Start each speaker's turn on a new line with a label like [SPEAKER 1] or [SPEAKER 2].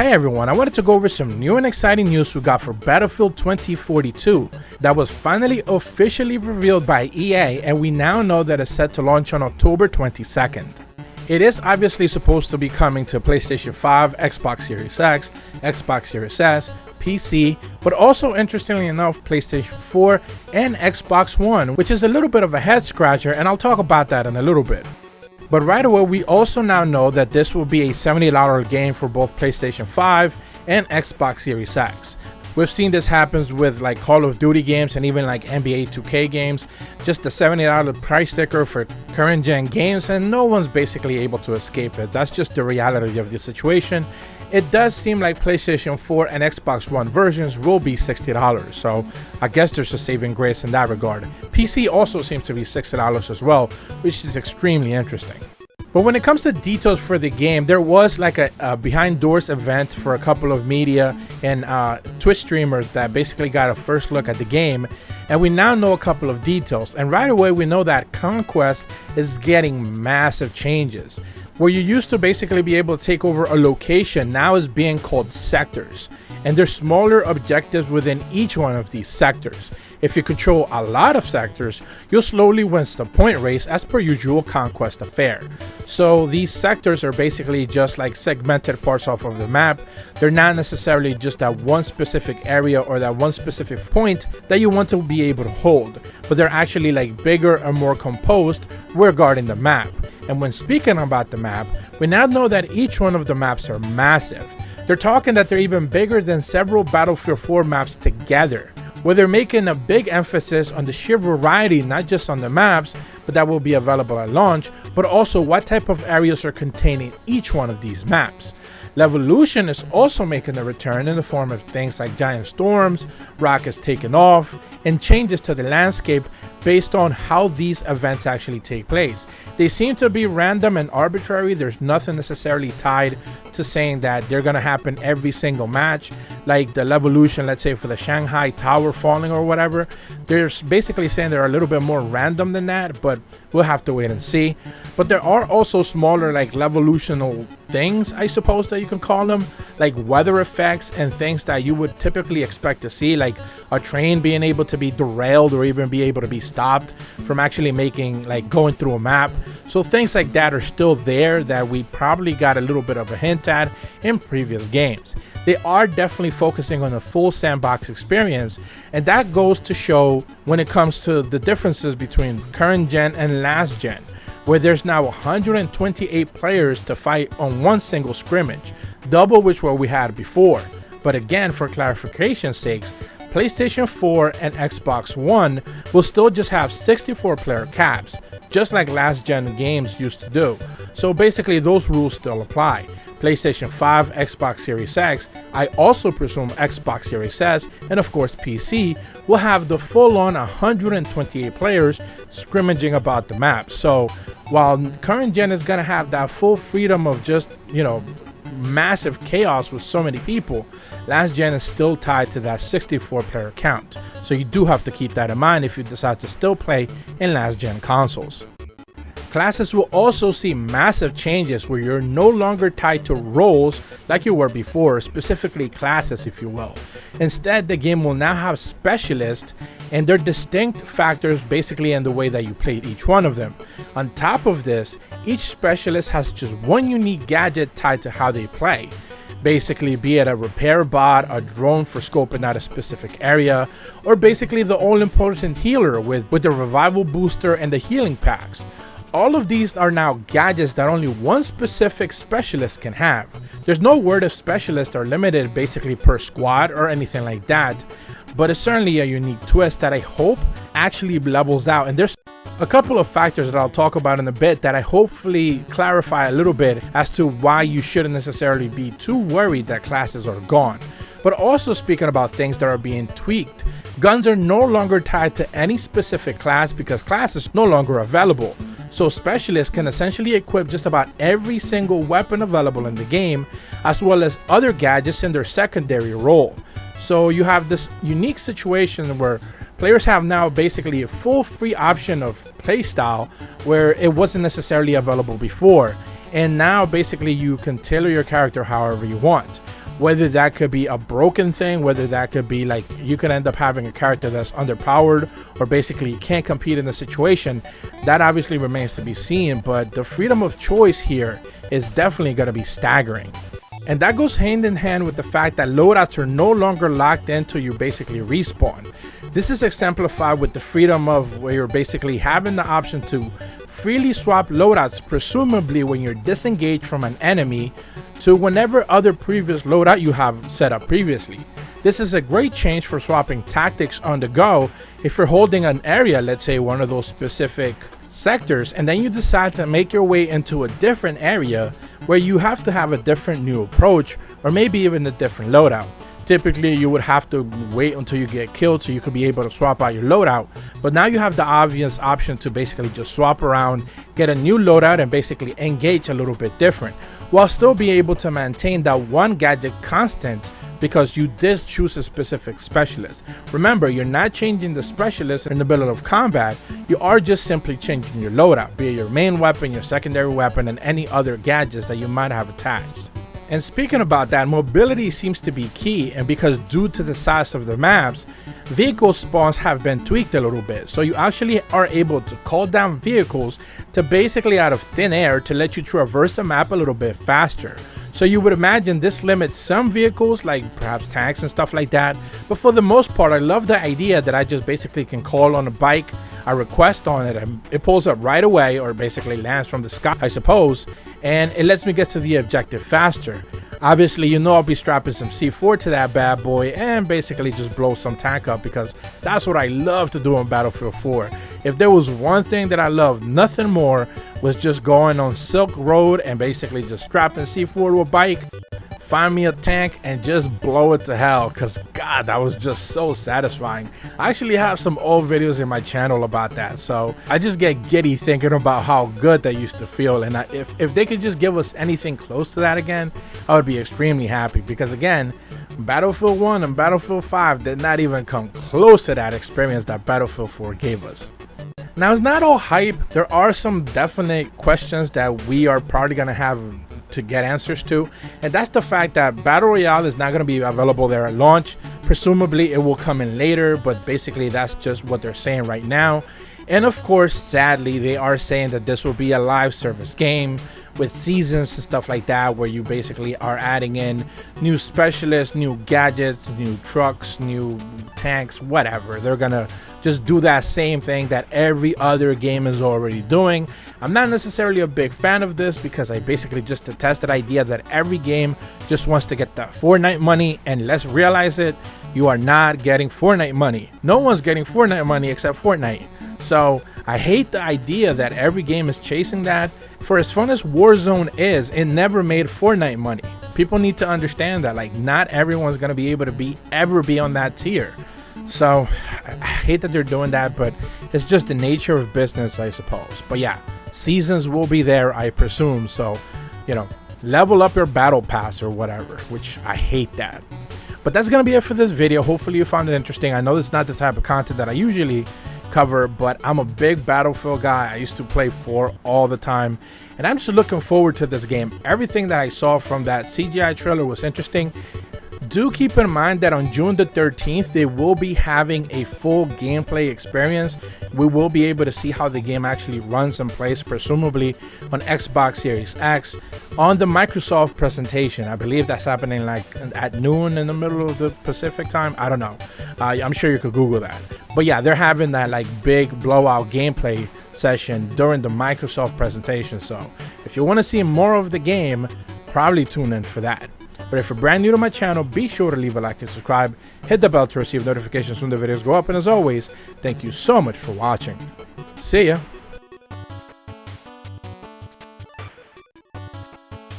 [SPEAKER 1] Hey everyone, I wanted to go over some new and exciting news we got for Battlefield 2042 that was finally officially revealed by EA, and we now know that it's set to launch on October 22nd. It is obviously supposed to be coming to PlayStation 5, Xbox Series X, Xbox Series S, PC, but also interestingly enough PlayStation 4 and Xbox One, which is a little bit of a head scratcher, and I'll talk about that in a little bit. But right away, we also now know that this will be a $70 game for both PlayStation 5 and Xbox Series X. We've seen this happen with like Call of Duty games and even like NBA 2K games. Just the $70 price sticker for current gen games, and no one's basically able to escape it. That's just the reality of the situation. It does seem like PlayStation 4 and Xbox One versions will be $60, so I guess there's a saving grace in that regard. PC also seems to be $60 as well, which is extremely interesting. But when it comes to details for the game, there was like a behind doors event for a couple of media and Twitch streamers that basically got a first look at the game, and we now know a couple of details. And right away we know that Conquest is getting massive changes. Where you used to basically be able to take over a location now is being called sectors, and there's smaller objectives within each one of these sectors. If you control a lot of sectors, you'll slowly win the point race as per usual Conquest affair. So these sectors are basically just like segmented parts off of the map. They're not necessarily just that one specific area or that one specific point that you want to be able to hold, but they're actually like bigger and more composed regarding the map. And when speaking about the map, we now know that each one of the maps are massive. They're talking that they're even bigger than several Battlefield 4 maps together, where they're making a big emphasis on the sheer variety, not just on the maps, but that will be available at launch, but also what type of areas are contained in each one of these maps. Levolution is also making a return in the form of things like giant storms, rockets taking off, and changes to the landscape based on how these events actually take place. They seem to be random and arbitrary. There's nothing necessarily tied to saying that they're going to happen every single match, like the Levolution, let's say for the Shanghai Tower falling or whatever. They're basically saying they're a little bit more random than that, but we'll have to wait and see. But there are also smaller like Levolutional things, I suppose that you can call them, like weather effects and things that you would typically expect to see, like a train being able to be derailed or even be able to be stopped from actually going through a map. So things like that are still there that we probably got a little bit of a hint at in previous games. They are definitely focusing on a full sandbox experience, and that goes to show when it comes to the differences between current gen and last gen, where there's now 128 players to fight on one single scrimmage, double which what we had before. But again, for clarification's sakes, PlayStation 4 and Xbox One will still just have 64 player caps, just like last gen games used to do. So basically those rules still apply. PlayStation 5, Xbox Series X, I also presume Xbox Series S, and of course PC, will have the full-on 128 players scrimmaging about the map. So while current gen is gonna have that full freedom of just, massive chaos with so many people, last gen is still tied to that 64 player count. So you do have to keep that in mind if you decide to still play in last gen consoles. Classes will also see massive changes where you're no longer tied to roles like you were before, specifically classes if you will. Instead, the game will now have specialists, and they're distinct factors basically in the way that you played each one of them. On top of this, each specialist has just one unique gadget tied to how they play. Basically, be it a repair bot, a drone for scoping out a specific area, or basically the all-important healer with the revival booster and the healing packs. All of these are now gadgets that only one specific specialist can have. There's no word if specialists are limited basically per squad or anything like that, but it's certainly a unique twist that I hope actually levels out. And there's a couple of factors that I'll talk about in a bit that I hopefully clarify a little bit as to why you shouldn't necessarily be too worried that classes are gone. But also speaking about things that are being tweaked, guns are no longer tied to any specific class because class is no longer available. So specialists can essentially equip just about every single weapon available in the game, as well as other gadgets in their secondary role. So you have this unique situation where players have now basically a full free option of playstyle where it wasn't necessarily available before. And now basically you can tailor your character however you want. Whether that could be a broken thing, whether that could be like you could end up having a character that's underpowered or basically can't compete in the situation, that obviously remains to be seen. But the freedom of choice here is definitely going to be staggering. And that goes hand in hand with the fact that loadouts are no longer locked in until you basically respawn. This is exemplified with the freedom of where you're basically having the option to freely swap loadouts, presumably when you're disengaged from an enemy, to whenever other previous loadout you have set up previously. This is a great change for swapping tactics on the go if you're holding an area, let's say one of those specific sectors, and then you decide to make your way into a different area where you have to have a different new approach or maybe even a different loadout. Typically you would have to wait until you get killed so you could be able to swap out your loadout, but now you have the obvious option to basically just swap around, get a new loadout, and basically engage a little bit different while still be able to maintain that one gadget constant because you did choose a specific specialist. Remember, you're not changing the specialist in the middle of combat, you are just simply changing your loadout, be it your main weapon, your secondary weapon, and any other gadgets that you might have attached. And speaking about that, mobility seems to be key, and because due to the size of the maps, vehicle spawns have been tweaked a little bit, so you actually are able to call down vehicles to basically out of thin air to let you traverse the map a little bit faster. So you would imagine this limits some vehicles like perhaps tanks and stuff like that, but for the most part I love the idea that I just basically can call on a bike, I request on it, and it pulls up right away, or basically lands from the sky I suppose, and it lets me get to the objective faster. Obviously, you know, I'll be strapping some C4 to that bad boy and basically just blow some tank up, because that's what I love to do on Battlefield 4. If there was one thing that I loved nothing more was just going on Silk Road and basically just strapping C4 to a bike, find me a tank, and just blow it to hell, because god, that was just so satisfying. I actually have some old videos in my channel about that, so I just get giddy thinking about how good that used to feel. And if they could just give us anything close to that again, I would be extremely happy, because again, Battlefield 1 and Battlefield 5 did not even come close to that experience that Battlefield 4 gave us. Now, it's not all hype. There are some definite questions that we are probably going to have to get answers to, and that's the fact that Battle Royale is not going to be available there at launch. Presumably it will come in later, but basically that's just what they're saying right now. And of course, sadly, they are saying that this will be a live service game with seasons and stuff like that, where you basically are adding in new specialists, new gadgets, new trucks, new tanks, whatever. They're gonna just do that same thing that every other game is already doing. I'm not necessarily a big fan of this, because I basically just detest that idea that every game just wants to get that Fortnite money, and let's realize it, you are not getting Fortnite money. No one's getting Fortnite money except Fortnite. So I hate the idea that every game is chasing that. For as fun as Warzone is, it never made Fortnite money. People need to understand that, like, not everyone's gonna be able to ever be on that tier. So I hate that they're doing that, but it's just the nature of business, I suppose. But yeah, seasons will be there, I presume. So, you know, level up your battle pass or whatever, which I hate that. But that's gonna be it for this video. Hopefully you found it interesting. I know it's not the type of content that I usually cover, but I'm a big Battlefield guy. I used to play 4 all the time, and I'm just looking forward to this game. Everything that I saw from that CGI trailer was interesting. Do keep in mind that on June the 13th, they will be having a full gameplay experience. We will be able to see how the game actually runs and plays, presumably on Xbox Series X, on the Microsoft presentation. I believe that's happening like at noon in the middle of the Pacific time. I don't know. I'm sure you could Google that. But yeah, they're having that like big blowout gameplay session during the Microsoft presentation. So if you want to see more of the game, probably tune in for that. But if you're brand new to my channel, be sure to leave a like and subscribe. Hit the bell to receive notifications when the videos go up. And as always, thank you so much for watching. See ya.